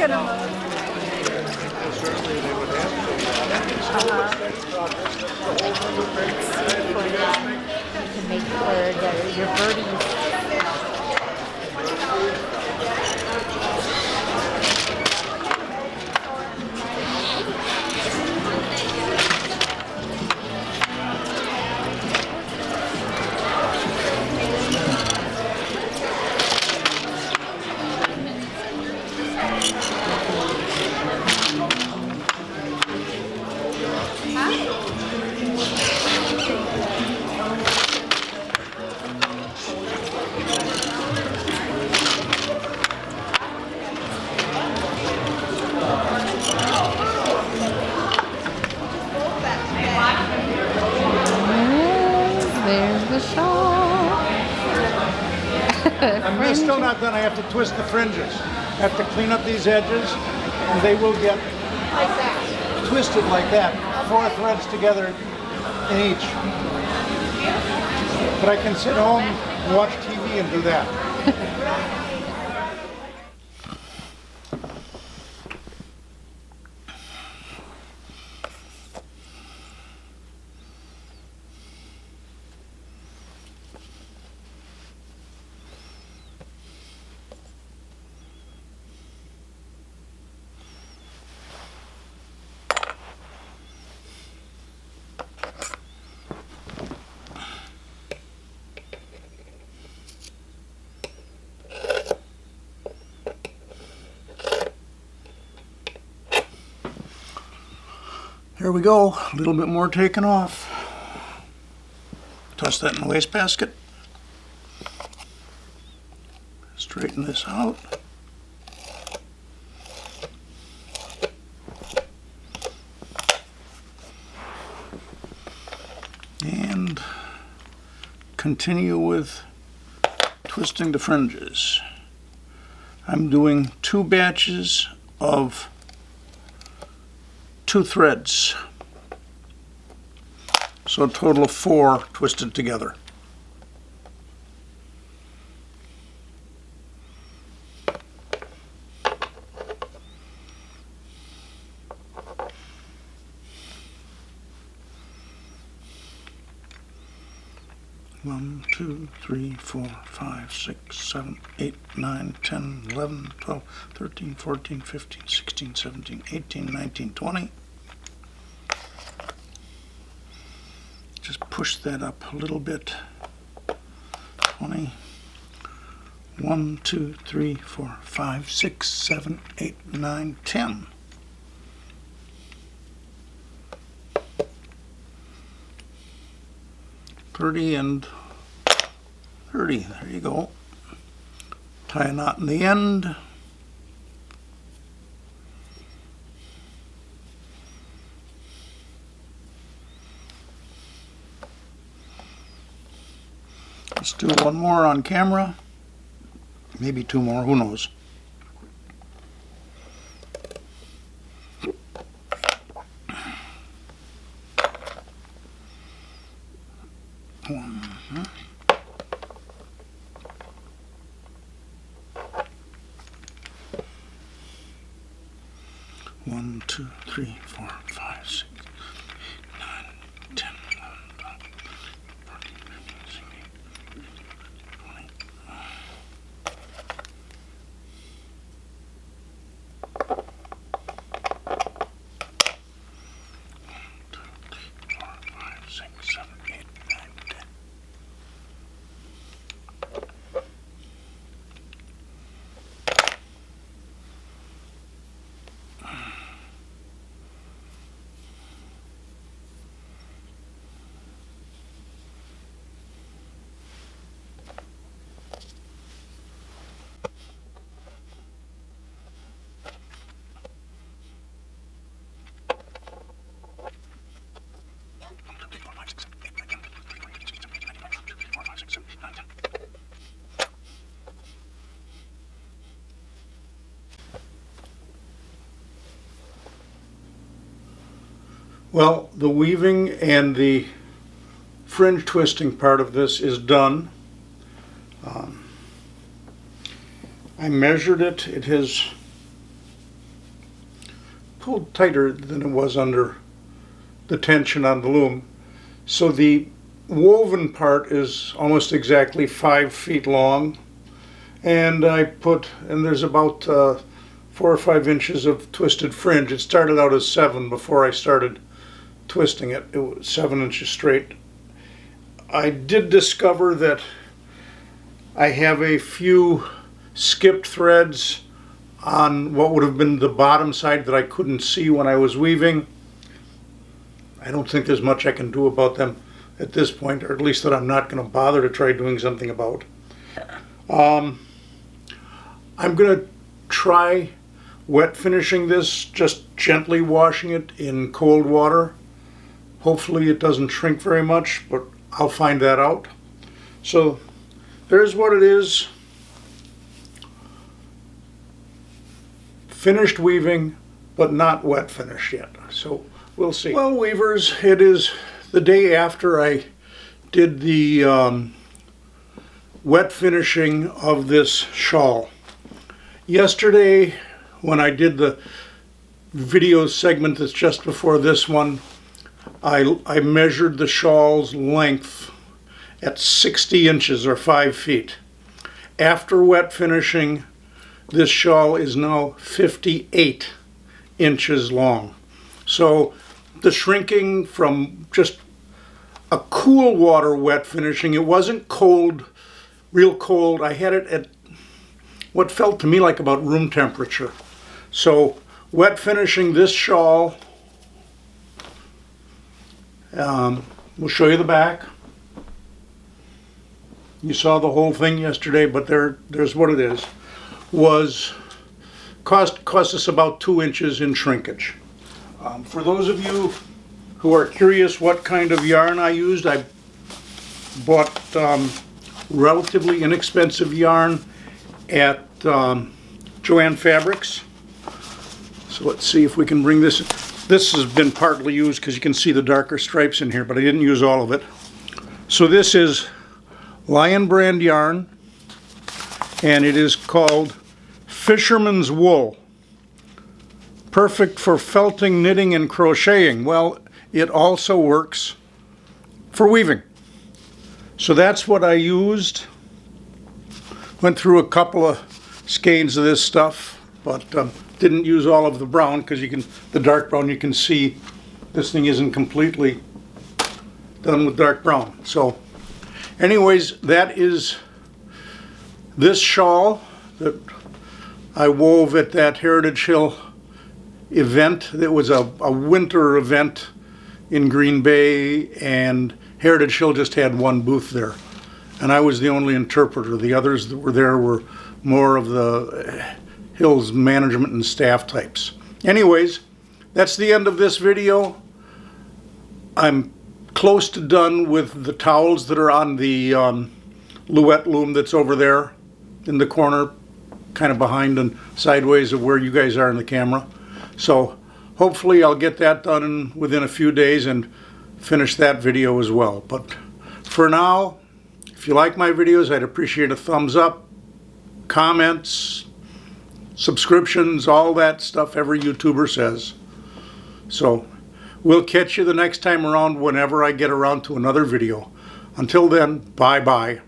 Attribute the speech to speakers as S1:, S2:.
S1: gonna move.
S2: Certainly they would have
S1: To make sure that your birdies. There's the shawl.
S2: I'm still not done. I have to twist the fringes. I have to clean up these edges, and they will get twisted like that. 4 threads together in each. But I can sit home and watch TV and do that. Here we go, a little bit more taken off. Toss that in the wastebasket. Straighten this out. And continue with twisting the fringes. I'm doing 2 batches of 2 threads, so a total of 4 twisted together. One, 2, 3, 4, 5, 6, 7, 8, 9, 10, 11, 12, 13, 14, 15, 16, 17, 18, 19, 20. Just push that up a little bit. 20. 1, 2, 3, 4, 5, 6, 7, 8, 9, 10. $30 and $30. There you go. Tie a knot in the end. Let's do one more on camera. Maybe 2 more, who knows. One, 2, 3, 4, 5, 6, 9, 10, 11, 12, 14, 15, 16, 20. Well, the weaving and the fringe twisting part of this is done. I measured it. It has pulled tighter than it was under the tension on the loom. So the woven part is almost exactly 5 feet long, and there's about 4 or 5 inches of twisted fringe. It started out as 7 before I started twisting it. It was 7 inches straight. I did discover that I have a few skipped threads on what would have been the bottom side that I couldn't see when I was weaving. I don't think there's much I can do about them at this point, or at least that I'm not going to bother to try doing something about. I'm going to try wet finishing this, just gently washing it in cold water. Hopefully it doesn't shrink very much, but I'll find that out. So there's what it is. Finished weaving, but not wet finished yet. So we'll see. Well, weavers, it is the day after I did the wet finishing of this shawl. Yesterday, when I did the video segment that's just before this one, I measured the shawl's length at 60 inches or 5 feet. After wet finishing, this shawl is now 58 inches long. So the shrinking from just a cool water wet finishing, it wasn't cold, real cold. I had it at what felt to me like about room temperature. So wet finishing this shawl, we'll show you the back. You saw the whole thing yesterday, but there's what it is. Cost us about 2 inches in shrinkage. For those of you who are curious what kind of yarn I used, I bought relatively inexpensive yarn at Joann Fabrics. So let's see if we can bring this. This has been partly used because you can see the darker stripes in here, but I didn't use all of it. So this is Lion Brand yarn, and it is called Fisherman's Wool. Perfect for felting, knitting, and crocheting. Well, it also works for weaving. So that's what I used. Went through a couple of skeins of this stuff, but didn't use all of the brown because the dark brown, you can see this thing isn't completely done with dark brown. So anyways, that is this shawl that I wove at that Heritage Hill event. It was a winter event in Green Bay, and Heritage Hill just had one booth there, and I was the only interpreter. The others that were there were more of the Hill's management and staff types. Anyways, that's the end of this video. I'm close to done with the towels that are on the Louette loom that's over there in the corner, kind of behind and sideways of where you guys are in the camera. So hopefully I'll get that done within a few days and finish that video as well. But for now, if you like my videos, I'd appreciate a thumbs up, comments, subscriptions, all that stuff every YouTuber says. So we'll catch you the next time around whenever I get around to another video. Until then, bye-bye.